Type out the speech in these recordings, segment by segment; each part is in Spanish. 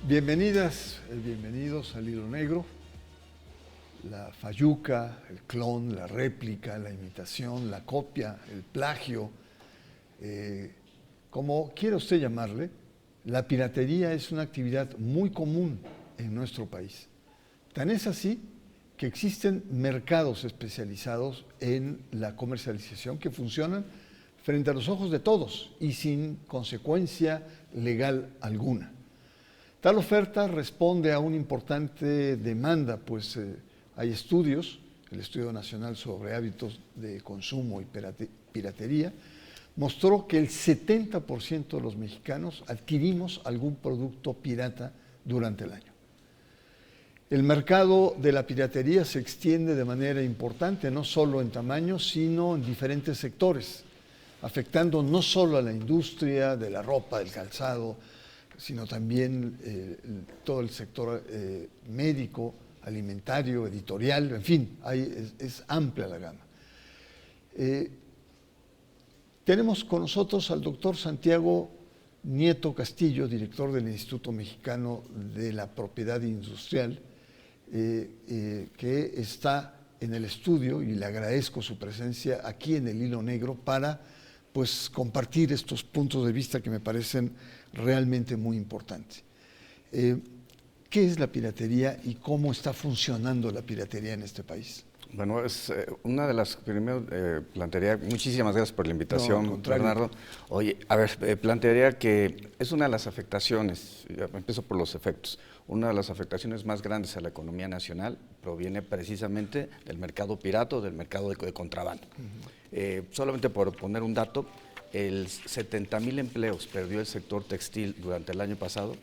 Bienvenidas, bienvenidos al Hilo Negro. La fayuca, el clon, la réplica, la imitación, la copia, el plagio, como quiera usted llamarle, la piratería es una actividad muy común en nuestro país. Tan es así que existen mercados especializados en la comercialización que funcionan frente a los ojos de todos y sin consecuencia legal alguna. Tal oferta responde a una importante demanda, pues hay estudios, el Estudio Nacional sobre Hábitos de Consumo y Piratería, mostró que el 70% de los mexicanos adquirimos algún producto pirata durante el año. El mercado de la piratería se extiende de manera importante, no solo en tamaño, sino en diferentes sectores, afectando no solo a la industria de la ropa, del calzado, sino también todo el sector médico, alimentario, editorial, en fin, es amplia la gama. Tenemos con nosotros al doctor Santiago Nieto Castillo, director del Instituto Mexicano de la Propiedad Industrial, que está en el estudio y le agradezco su presencia aquí en el Hilo Negro para pues compartir estos puntos de vista que me parecen realmente muy importantes. ¿Qué es la piratería y cómo está funcionando la piratería en este país? Bueno, es una de las, primero plantearía, muchísimas gracias por la invitación, Bernardo. Oye, a ver, plantearía que es una de las afectaciones, empiezo por los efectos, una de las afectaciones más grandes a la economía nacional proviene precisamente del mercado pirata, del mercado de contrabando. Solamente por poner un dato, el 70,000 empleos perdió el sector textil durante el año pasado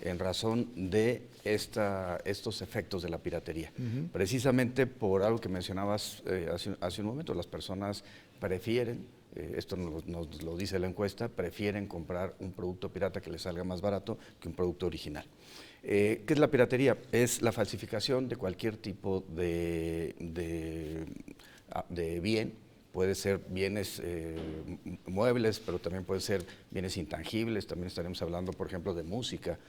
en razón de estos efectos de la piratería. Precisamente por algo que mencionabas hace un momento, las personas prefieren, esto nos lo dice la encuesta, prefieren comprar un producto pirata que les salga más barato que un producto original. ¿Qué es la piratería? Es la falsificación de cualquier tipo de bien. Puede ser bienes muebles, pero también puede ser bienes intangibles. También estaríamos hablando, por ejemplo, de música,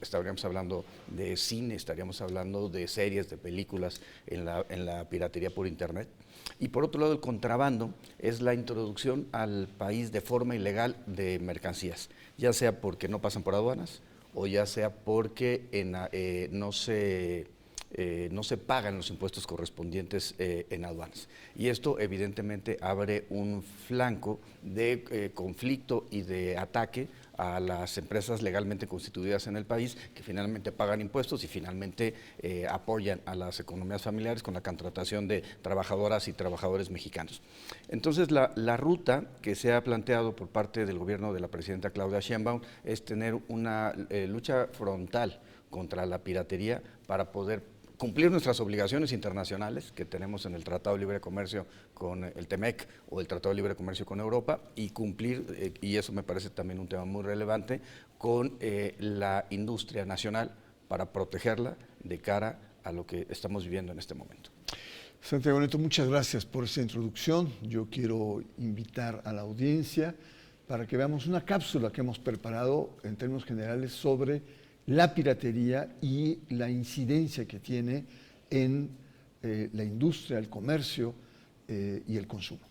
estaríamos hablando de cine, estaríamos hablando de series, de películas en la piratería por internet. Y por otro lado, el contrabando es la introducción al país de forma ilegal de mercancías, ya sea porque no pasan por aduanas o ya sea porque no se pagan los impuestos correspondientes en aduanas. Y esto evidentemente abre un flanco de conflicto y de ataque a las empresas legalmente constituidas en el país que finalmente pagan impuestos y finalmente apoyan a las economías familiares con la contratación de trabajadoras y trabajadores mexicanos. Entonces la ruta que se ha planteado por parte del gobierno de la presidenta Claudia Sheinbaum es tener una lucha frontal contra la piratería para poder cumplir nuestras obligaciones internacionales que tenemos en el Tratado de Libre Comercio con el TEMEC o el Tratado de Libre Comercio con Europa y cumplir, y eso me parece también un tema muy relevante, con la industria nacional para protegerla de cara a lo que estamos viviendo en este momento. Santiago Nieto, muchas gracias por esta introducción. Yo quiero invitar a la audiencia para que veamos una cápsula que hemos preparado en términos generales sobre la piratería y la incidencia que tiene en la industria, el comercio y el consumo.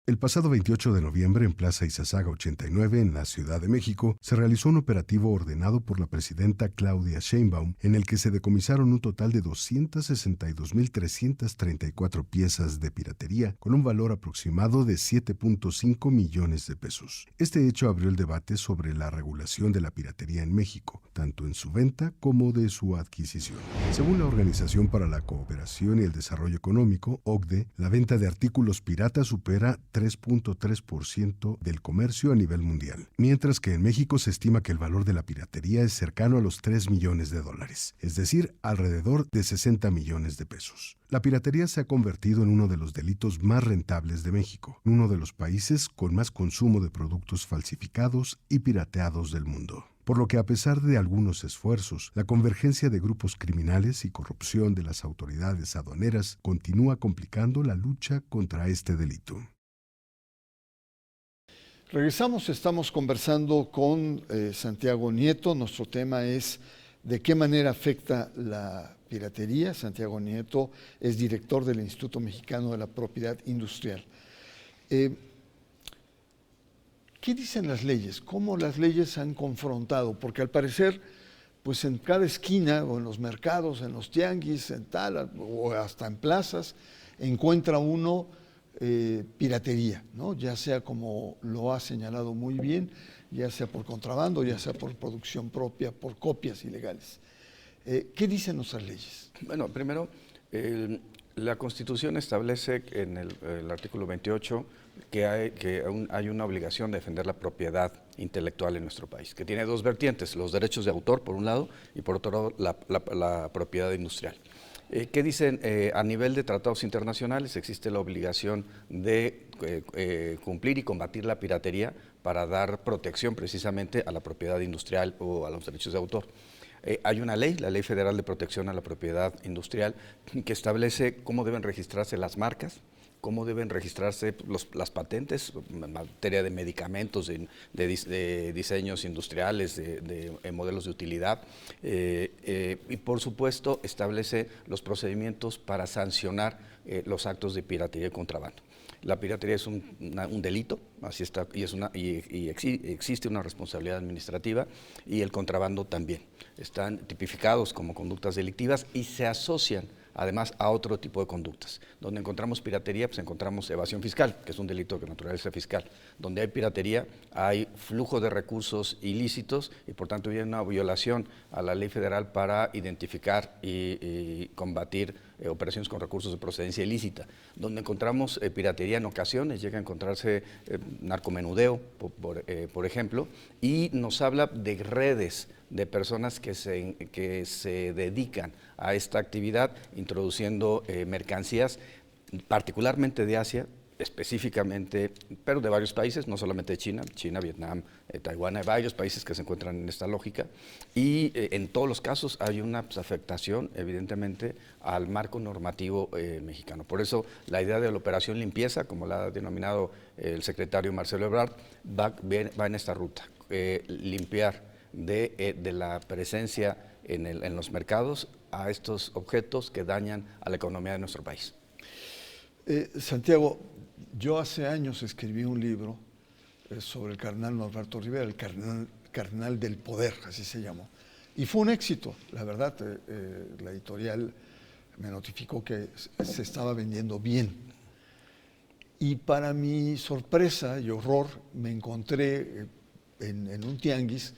El pasado 28 de noviembre, en Plaza Izazaga 89, en la Ciudad de México, se realizó un operativo ordenado por la presidenta Claudia Sheinbaum, en el que se decomisaron un total de 262,334 piezas de piratería, con un valor aproximado de 7.5 millones de pesos. Este hecho abrió el debate sobre la regulación de la piratería en México, tanto en su venta como de su adquisición. Según la Organización para la Cooperación y el Desarrollo Económico, OCDE, la venta de artículos piratas supera 3.3% del comercio a nivel mundial, mientras que en México se estima que el valor de la piratería es cercano a los 3 millones de dólares, es decir, alrededor de 60 millones de pesos. La piratería se ha convertido en uno de los delitos más rentables de México, uno de los países con más consumo de productos falsificados y pirateados del mundo. Por lo que, a pesar de algunos esfuerzos, la convergencia de grupos criminales y corrupción de las autoridades aduaneras continúa complicando la lucha contra este delito. Regresamos, estamos conversando con Santiago Nieto. Nuestro tema es de qué manera afecta la piratería. Santiago Nieto es director del Instituto Mexicano de la Propiedad Industrial. ¿Qué dicen las leyes? ¿Cómo las leyes han confrontado? Porque al parecer, pues en cada esquina o en los mercados, en los tianguis, en tal, o hasta en plazas, encuentra uno piratería, ¿no? Ya sea como lo ha señalado muy bien, ya sea por contrabando, ya sea por producción propia, por copias ilegales. ¿Qué dicen nuestras leyes? Bueno, primero, la Constitución establece en el artículo 28 que hay una obligación de defender la propiedad intelectual en nuestro país, que tiene dos vertientes, los derechos de autor por un lado y por otro lado la propiedad industrial. ¿Qué dicen? A nivel de tratados internacionales existe la obligación de cumplir y combatir la piratería para dar protección precisamente a la propiedad industrial o a los derechos de autor. Hay una ley, la Ley Federal de Protección a la Propiedad Industrial, que establece cómo deben registrarse las marcas, cómo deben registrarse las patentes en materia de medicamentos, de diseños industriales, de modelos de utilidad, y por supuesto establece los procedimientos para sancionar los actos de piratería y contrabando. La piratería es un delito, así está, y existe una responsabilidad administrativa, y el contrabando también. Están tipificados como conductas delictivas y se asocian además a otro tipo de conductas. Donde encontramos piratería, pues encontramos evasión fiscal, que es un delito de naturaleza fiscal. Donde hay piratería, hay flujo de recursos ilícitos y por tanto hay una violación a la ley federal para identificar y combatir operaciones con recursos de procedencia ilícita. Donde encontramos piratería en ocasiones, llega a encontrarse narcomenudeo, por ejemplo, y nos habla de redes de personas que se dedican a esta actividad, introduciendo mercancías, particularmente de Asia, específicamente, pero de varios países, no solamente de China, Vietnam, Taiwán, hay varios países que se encuentran en esta lógica, y en todos los casos hay una afectación, evidentemente, al marco normativo mexicano. Por eso, la idea de la operación limpieza, como la ha denominado el secretario Marcelo Ebrard, va en esta ruta, limpiar de la presencia en los mercados a estos objetos que dañan a la economía de nuestro país. Santiago, yo hace años escribí un libro sobre el cardenal Norberto Rivera, el cardenal del poder, así se llamó. Y fue un éxito, la verdad. La editorial me notificó que se estaba vendiendo bien. Y para mi sorpresa y horror, me encontré en un tianguis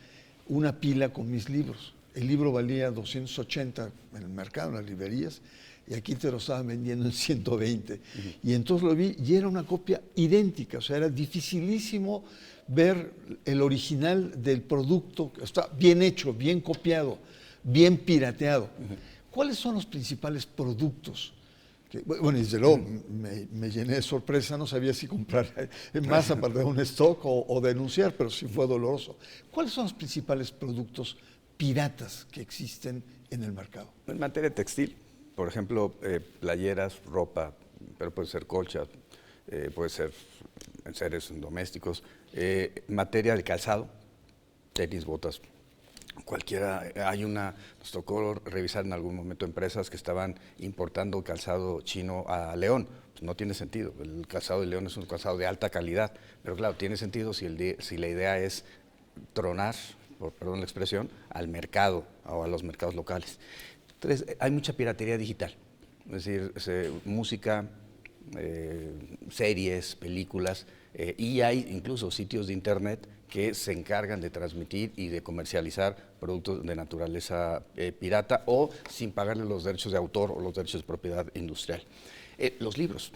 una pila con mis libros. El libro valía 280 en el mercado, en las librerías, y aquí te lo estaban vendiendo en 120. Y entonces lo vi y era una copia idéntica, o sea, era dificilísimo ver el original del producto, está bien hecho, bien copiado, bien pirateado. ¿Cuáles son los principales productos? Bueno, desde luego me llené de sorpresa, no sabía si comprar más aparte de un stock o denunciar, pero sí fue doloroso. ¿Cuáles son los principales productos piratas que existen en el mercado? En materia de textil, por ejemplo, playeras, ropa, pero puede ser colcha, puede ser enseres domésticos, materia de calzado, tenis, botas, cualquiera. Nos tocó revisar en algún momento empresas que estaban importando calzado chino a León. Pues no tiene sentido, el calzado de León es un calzado de alta calidad, pero claro, tiene sentido si la idea es tronar, perdón la expresión, al mercado o a los mercados locales. Entonces, hay mucha piratería digital, es decir, música, series, películas, y hay incluso sitios de internet que se encargan de transmitir y de comercializar productos de naturaleza pirata o sin pagarle los derechos de autor o los derechos de propiedad industrial. Los libros,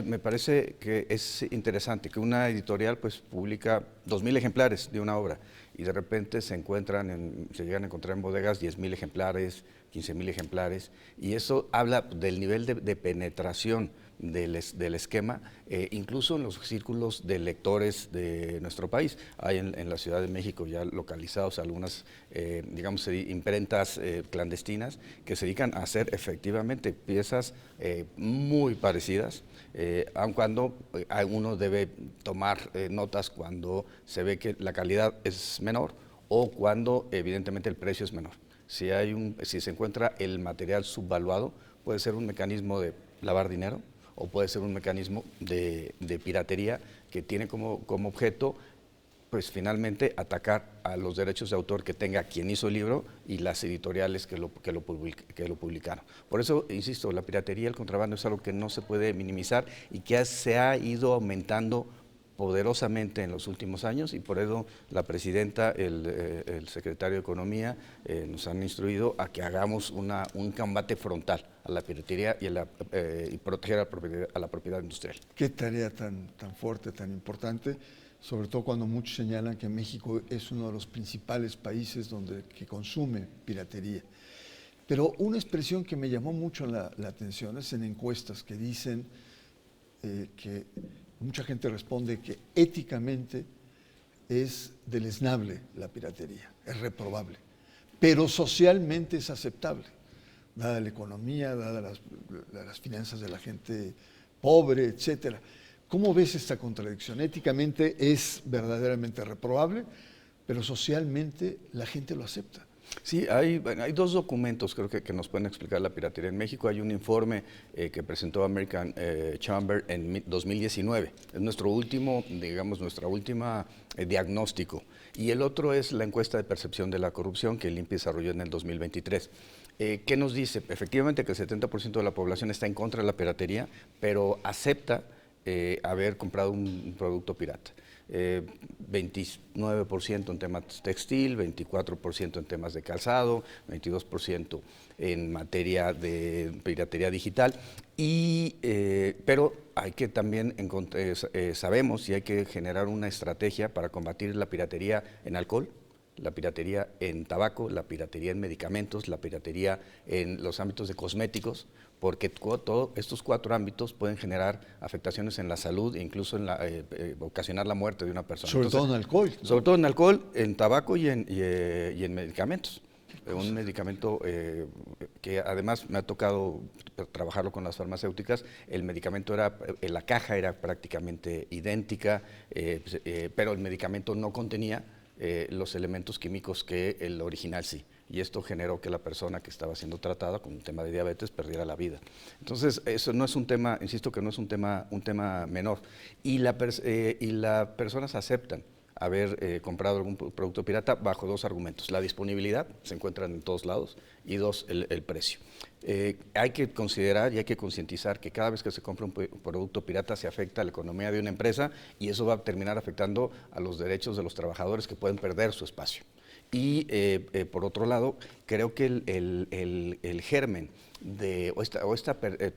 me parece que es interesante que una editorial pues publica 2,000 ejemplares de una obra y de repente se llegan a encontrar en bodegas 10,000 ejemplares, 15,000 ejemplares, y eso habla del nivel de penetración del esquema, incluso en los círculos de lectores de nuestro país. Hay en la Ciudad de México ya localizados algunas, digamos, imprentas clandestinas que se dedican a hacer efectivamente piezas muy parecidas, aun cuando uno debe tomar notas cuando se ve que la calidad es menor o cuando evidentemente el precio es menor. Si se encuentra el material subvaluado, puede ser un mecanismo de lavar dinero o puede ser un mecanismo de piratería que tiene como objeto, pues finalmente, atacar a los derechos de autor que tenga quien hizo el libro y las editoriales que lo publicaron. Por eso, insisto, la piratería, el contrabando es algo que no se puede minimizar y que se ha ido aumentando poderosamente en los últimos años, y por eso la presidenta, el secretario de Economía nos han instruido a que hagamos un combate frontal a la piratería y proteger a la propiedad industrial. Qué tarea tan fuerte, tan importante, sobre todo cuando muchos señalan que México es uno de los principales países que consume piratería. Pero una expresión que me llamó mucho la atención es en encuestas que dicen que mucha gente responde que éticamente es deleznable la piratería, es reprobable, pero socialmente es aceptable, dada la economía, dadas las finanzas de la gente pobre, etcétera. ¿Cómo ves esta contradicción? Éticamente es verdaderamente reprobable, pero socialmente la gente lo acepta. Sí, hay dos documentos creo que nos pueden explicar la piratería en México. Hay un informe que presentó American Chamber en 2019, es nuestro último, digamos, nuestra última diagnóstico, y el otro es la encuesta de percepción de la corrupción que el INPI desarrolló en el 2023. ¿Qué nos dice? Efectivamente que el 70% de la población está en contra de la piratería, pero acepta haber comprado un producto pirata. 29% en temas textil, 24% en temas de calzado, 22% en materia de piratería digital, pero hay que también sabemos y hay que generar una estrategia para combatir la piratería en alcohol, la piratería en tabaco, la piratería en medicamentos, la piratería en los ámbitos de cosméticos, porque todos estos 4 ámbitos pueden generar afectaciones en la salud e incluso ocasionar la muerte de una persona. Sobre todo en alcohol, ¿no? Sobre todo en alcohol, en tabaco y en medicamentos. Un medicamento que además me ha tocado trabajarlo con las farmacéuticas. El medicamento la caja era prácticamente idéntica, pero el medicamento no contenía los elementos químicos que el original sí, y esto generó que la persona que estaba siendo tratada con un tema de diabetes perdiera la vida. Entonces, eso no es un tema, insisto que no es un tema menor, y las personas aceptan haber comprado algún producto pirata bajo 2 argumentos: la disponibilidad, se encuentran en todos lados, y 2, el precio. Hay que considerar y hay que concientizar que cada vez que se compra un producto pirata se afecta a la economía de una empresa, y eso va a terminar afectando a los derechos de los trabajadores, que pueden perder su espacio. Y por otro lado, creo que el germen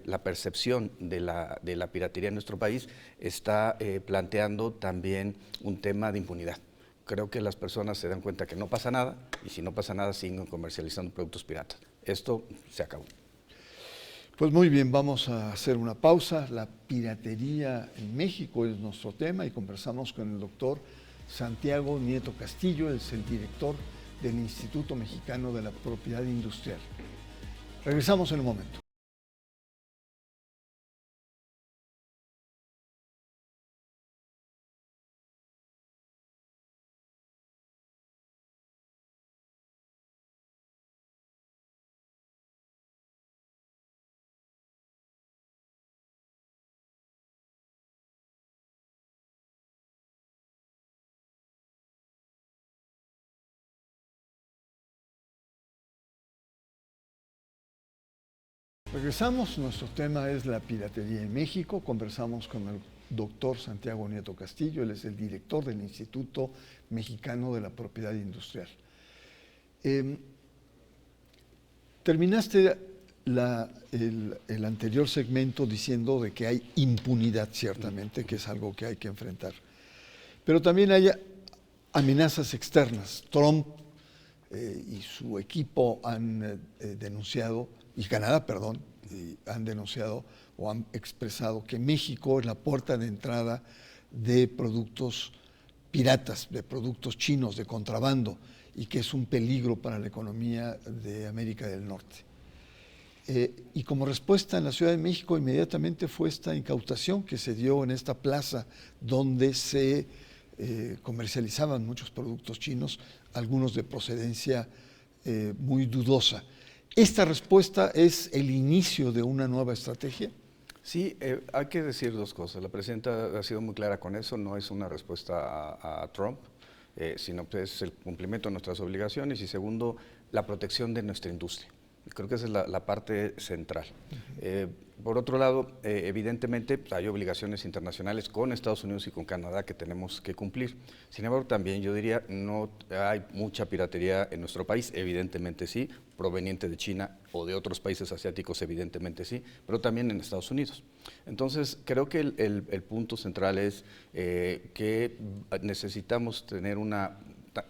la percepción de la piratería en nuestro país está planteando también un tema de impunidad. Creo que las personas se dan cuenta que no pasa nada, y si no pasa nada siguen comercializando productos piratas. Esto se acabó. Pues muy bien, vamos a hacer una pausa. La piratería en México es nuestro tema, y conversamos con el doctor Santiago Nieto Castillo, es el director del Instituto Mexicano de la Propiedad Industrial. Regresamos en un momento. Regresamos, nuestro tema es la piratería en México. Conversamos con el doctor Santiago Nieto Castillo, él es el director del Instituto Mexicano de la Propiedad Industrial. Terminaste el anterior segmento diciendo de que hay impunidad, ciertamente, que es algo que hay que enfrentar. Pero también hay amenazas externas. Trump y su equipo han denunciado, y Canadá, perdón, han denunciado o han expresado que México es la puerta de entrada de productos piratas, de productos chinos, de contrabando, y que es un peligro para la economía de América del Norte. Y como respuesta en la Ciudad de México inmediatamente fue esta incautación que se dio en esta plaza donde se comercializaban muchos productos chinos, algunos de procedencia muy dudosa. ¿Esta respuesta es el inicio de una nueva estrategia? Sí, hay que decir dos cosas. La presidenta ha sido muy clara con eso, no es una respuesta a Trump, sino que es el cumplimiento de nuestras obligaciones y segundo, la protección de nuestra industria. Creo que esa es la parte central. Por otro lado, evidentemente hay obligaciones internacionales con Estados Unidos y con Canadá que tenemos que cumplir. Sin embargo, también yo diría, no hay mucha piratería en nuestro país, evidentemente sí, proveniente de China o de otros países asiáticos, evidentemente sí, pero también en Estados Unidos. Entonces, creo que el punto central es que necesitamos tener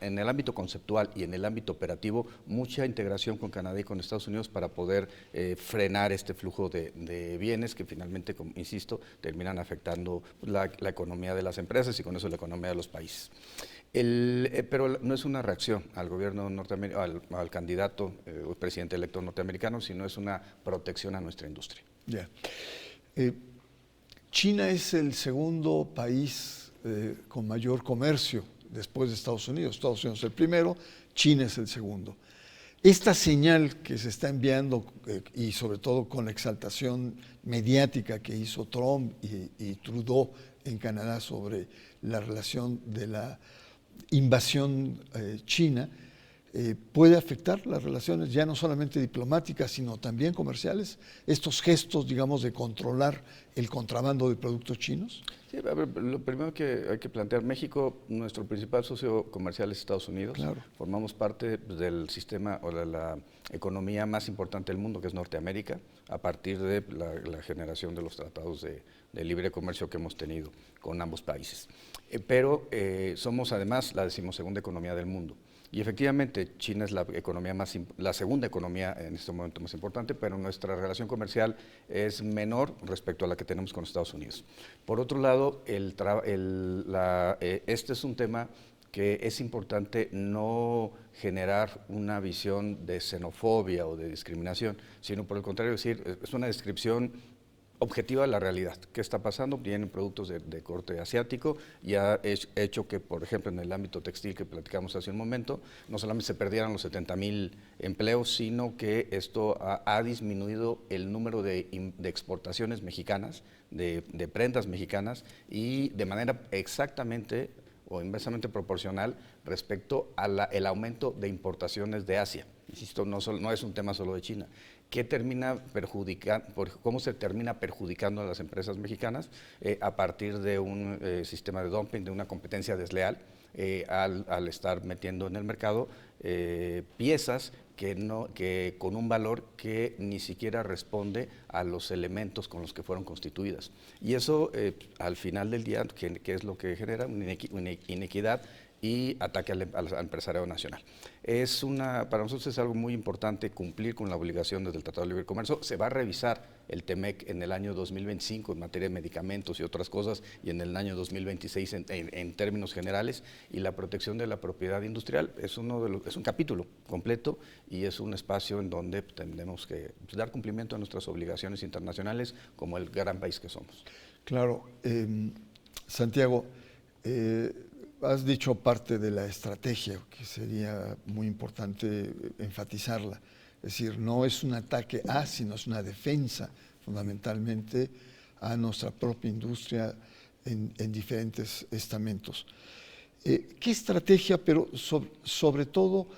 en el ámbito conceptual y en el ámbito operativo, mucha integración con Canadá y con Estados Unidos para poder frenar este flujo de bienes que finalmente, como insisto, terminan afectando la economía de las empresas y con eso la economía de los países. Pero no es una reacción al gobierno norteamericano, al candidato o presidente electo norteamericano, sino es una protección a nuestra industria. Yeah. China es el segundo país con mayor comercio después de Estados Unidos. Estados Unidos es el primero, China es el segundo. Esta señal que se está enviando, y sobre todo con la exaltación mediática que hizo Trump y Trudeau en Canadá sobre la relación de la invasión china, puede afectar las relaciones ya no solamente diplomáticas, sino también comerciales, estos gestos, digamos, de controlar el contrabando de productos chinos. Sí, a ver, lo primero que hay que plantear, México, nuestro principal socio comercial es Estados Unidos. Claro. Formamos parte del sistema o de la economía más importante del mundo, que es Norteamérica, a partir de la generación de los tratados de libre comercio que hemos tenido con ambos países. Pero somos además la 12ª economía del mundo. Y efectivamente, China es la segunda economía en este momento más importante, pero nuestra relación comercial es menor respecto a la que tenemos con Estados Unidos. Por otro lado, este es un tema que es importante no generar una visión de xenofobia o de discriminación, sino por el contrario, decir, es una descripción objetiva de la realidad. ¿Qué está pasando? Vienen productos de corte asiático y ha hecho que, por ejemplo, en el ámbito textil que platicamos hace un momento, no solamente se perdieran los 70,000 empleos, sino que esto ha disminuido el número de exportaciones mexicanas, de prendas mexicanas, y de manera exactamente o inversamente proporcional respecto al aumento de importaciones de Asia. Insisto, no es un tema solo de China. ¿Cómo se termina perjudicando a las empresas mexicanas a partir de un sistema de dumping, de una competencia desleal, al estar metiendo en el mercado piezas que con un valor que ni siquiera responde a los elementos con los que fueron constituidas? Y eso, al final del día, que es lo que genera una inequidad y ataque al empresariado nacional. Para nosotros es algo muy importante cumplir con la obligación desde el Tratado de Libre Comercio. Se va a revisar el TEMEC en el año 2025 en materia de medicamentos y otras cosas, y en el año 2026 en términos generales, y la protección de la propiedad industrial es un capítulo completo y es un espacio en donde tenemos que dar cumplimiento a nuestras obligaciones internacionales como el gran país que somos. Claro. Santiago, has dicho parte de la estrategia, que sería muy importante enfatizarla. Es decir, no es un ataque sino es una defensa fundamentalmente a nuestra propia industria en diferentes estamentos. ¿Qué estrategia? Pero sobre todo,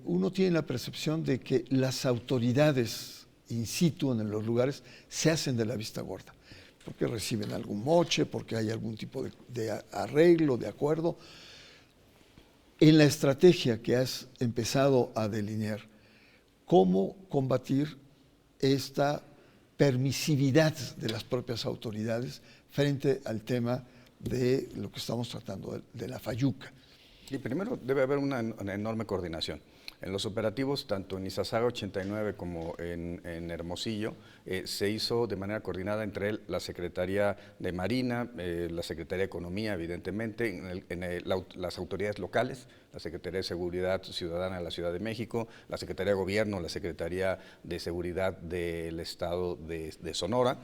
uno tiene la percepción de que las autoridades in situ en los lugares se hacen de la vista gorda, porque reciben algún moche, porque hay algún tipo de arreglo, de acuerdo. En la estrategia que has empezado a delinear, ¿cómo combatir esta permisividad de las propias autoridades frente al tema de lo que estamos tratando, de la FAYUCA? Y primero debe haber una enorme coordinación. En los operativos, tanto en Izazaga 89 como en Hermosillo, se hizo de manera coordinada entre la Secretaría de Marina, la Secretaría de Economía, evidentemente, las autoridades locales, la Secretaría de Seguridad Ciudadana de la Ciudad de México, la Secretaría de Gobierno, la Secretaría de Seguridad del Estado de Sonora,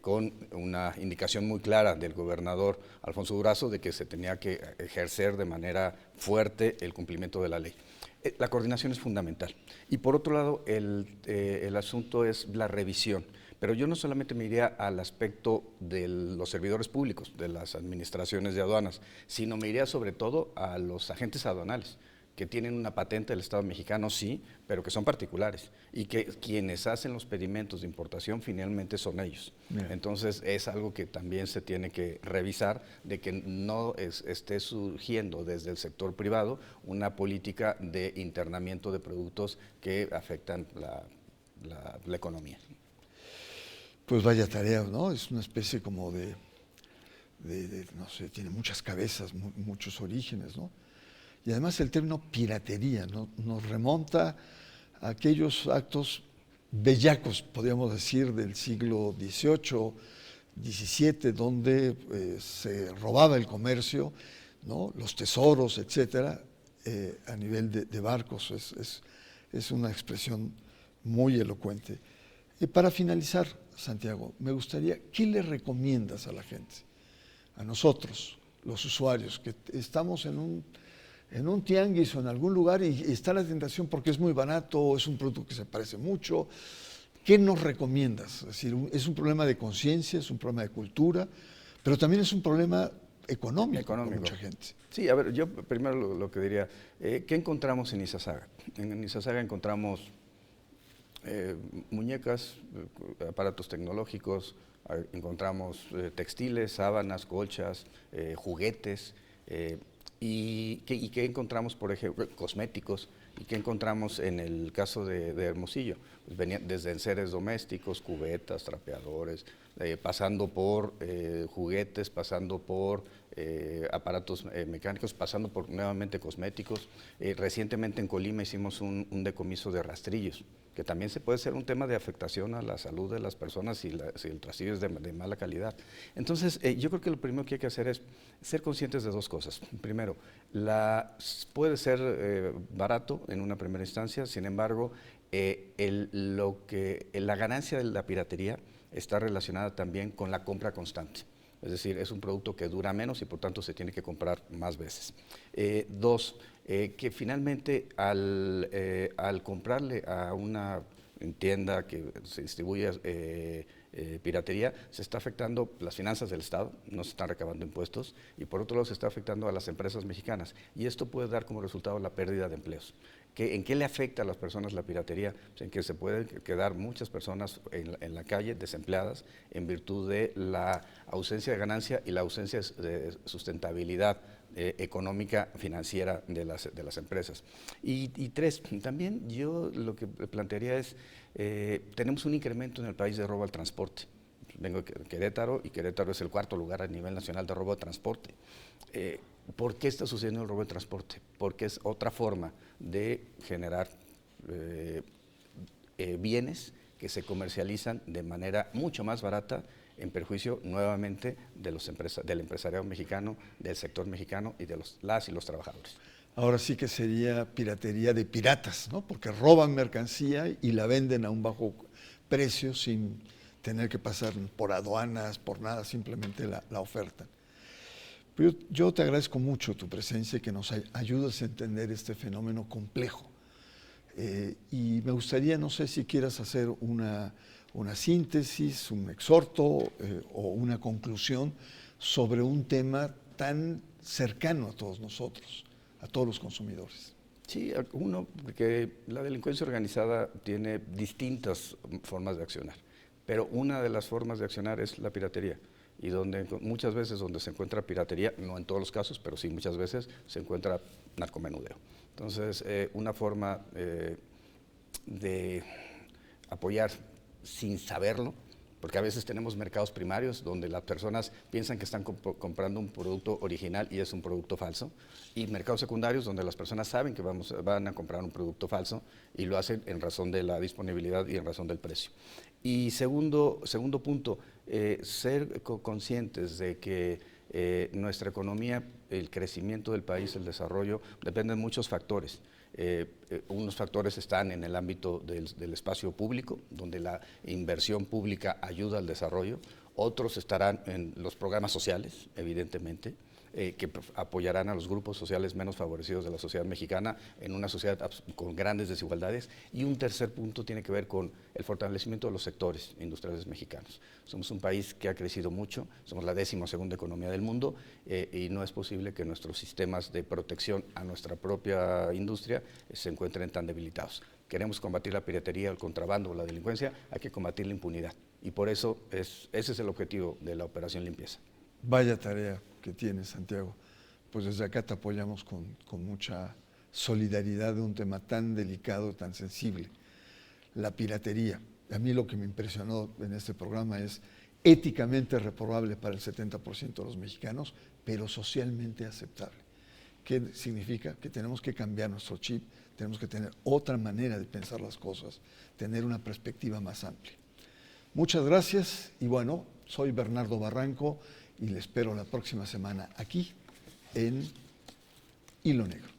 con una indicación muy clara del gobernador Alfonso Durazo de que se tenía que ejercer de manera fuerte el cumplimiento de la ley. La coordinación es fundamental. Y por otro lado, el asunto es la revisión. Pero yo no solamente me iría al aspecto de los servidores públicos, de las administraciones de aduanas, sino me iría sobre todo a los agentes aduanales, que tienen una patente del Estado mexicano, sí, pero que son particulares y que quienes hacen los pedimentos de importación finalmente son ellos. Bien. Entonces es algo que también se tiene que revisar, de que no esté surgiendo desde el sector privado una política de internamiento de productos que afectan la economía. Pues vaya tarea, ¿no? Es una especie como de no sé, tiene muchas cabezas, muchos orígenes, ¿no? Y además el término piratería, ¿no?, nos remonta a aquellos actos bellacos, podríamos decir, del siglo XVIII, XVII, donde se robaba el comercio, ¿no?, los tesoros, etcétera, a nivel de barcos. Es una expresión muy elocuente. Y para finalizar, Santiago, me gustaría, ¿qué le recomiendas a la gente, a nosotros, los usuarios, que estamos en un tianguis o en algún lugar y está la tentación porque es muy barato o es un producto que se parece mucho? ¿Qué nos recomiendas? Es decir, es un problema de conciencia, es un problema de cultura, pero también es un problema económico. Para mucha gente. Sí, a ver, yo primero lo que diría, ¿qué encontramos en Izazaga? En Izazaga encontramos muñecas, aparatos tecnológicos, encontramos textiles, sábanas, colchas, juguetes, ¿y qué encontramos, por ejemplo, cosméticos? ¿Y qué encontramos en el caso de Hermosillo? Pues venían desde enseres domésticos, cubetas, trapeadores, pasando por juguetes, pasando por aparatos mecánicos, pasando por nuevamente cosméticos. Recientemente en Colima hicimos un decomiso de rastrillos, que también se puede ser un tema de afectación a la salud de las personas si el rastrillo es de mala calidad. Entonces, yo creo que lo primero que hay que hacer es ser conscientes de dos cosas. Primero, puede ser barato en una primera instancia, sin embargo, la ganancia de la piratería está relacionada también con la compra constante. Es decir, es un producto que dura menos y por tanto se tiene que comprar más veces. Dos, que finalmente al comprarle a una tienda que se distribuye piratería, se está afectando las finanzas del Estado, no se están recabando impuestos, y por otro lado se está afectando a las empresas mexicanas, y esto puede dar como resultado la pérdida de empleos. ¿En qué le afecta a las personas la piratería? Pues en que se pueden quedar muchas personas en la calle desempleadas en virtud de la ausencia de ganancia y la ausencia de sustentabilidad económica, financiera de las empresas. Y tres, también yo lo que plantearía es, tenemos un incremento en el país de robo al transporte. Vengo de Querétaro y Querétaro es el cuarto lugar a nivel nacional de robo al transporte. ¿Por qué está sucediendo el robo de transporte? Porque es otra forma de generar bienes que se comercializan de manera mucho más barata, en perjuicio nuevamente del empresariado mexicano, del sector mexicano y de las y los trabajadores. Ahora sí que sería piratería de piratas, ¿no? Porque roban mercancía y la venden a un bajo precio sin tener que pasar por aduanas, por nada, simplemente la ofertan. Pero yo te agradezco mucho tu presencia y que nos ayudes a entender este fenómeno complejo. Y me gustaría, no sé si quieras hacer una síntesis, un exhorto o una conclusión sobre un tema tan cercano a todos nosotros, a todos los consumidores. Sí, uno, que la delincuencia organizada tiene distintas formas de accionar, pero una de las formas de accionar es la piratería. Y muchas veces donde se encuentra piratería, no en todos los casos, pero sí muchas veces se encuentra narcomenudeo. Entonces, una forma de apoyar sin saberlo porque a veces tenemos mercados primarios donde las personas piensan que están comprando un producto original y es un producto falso, y mercados secundarios donde las personas saben que van a comprar un producto falso y lo hacen en razón de la disponibilidad y en razón del precio. Y segundo punto, ser conscientes de que nuestra economía, el crecimiento del país, el desarrollo, dependen de muchos factores. Unos factores están en el ámbito del espacio público, donde la inversión pública ayuda al desarrollo. Otros estarán en los programas sociales, evidentemente, que apoyarán a los grupos sociales menos favorecidos de la sociedad mexicana en una sociedad con grandes desigualdades. Y un tercer punto tiene que ver con el fortalecimiento de los sectores industriales mexicanos. Somos un país que ha crecido mucho, somos la 12ª economía del mundo, y no es posible que nuestros sistemas de protección a nuestra propia industria se encuentren tan debilitados. Queremos combatir la piratería, el contrabando, la delincuencia, hay que combatir la impunidad. Y por eso ese es el objetivo de la Operación Limpieza. Vaya tarea que tienes, Santiago. Pues desde acá te apoyamos con mucha solidaridad de un tema tan delicado, tan sensible. La piratería. A mí lo que me impresionó en este programa es éticamente reprobable para el 70% de los mexicanos, pero socialmente aceptable. ¿Qué significa? Que tenemos que cambiar nuestro chip, tenemos que tener otra manera de pensar las cosas, tener una perspectiva más amplia. Muchas gracias y bueno, soy Bernardo Barranco y le espero la próxima semana aquí en Hilo Negro.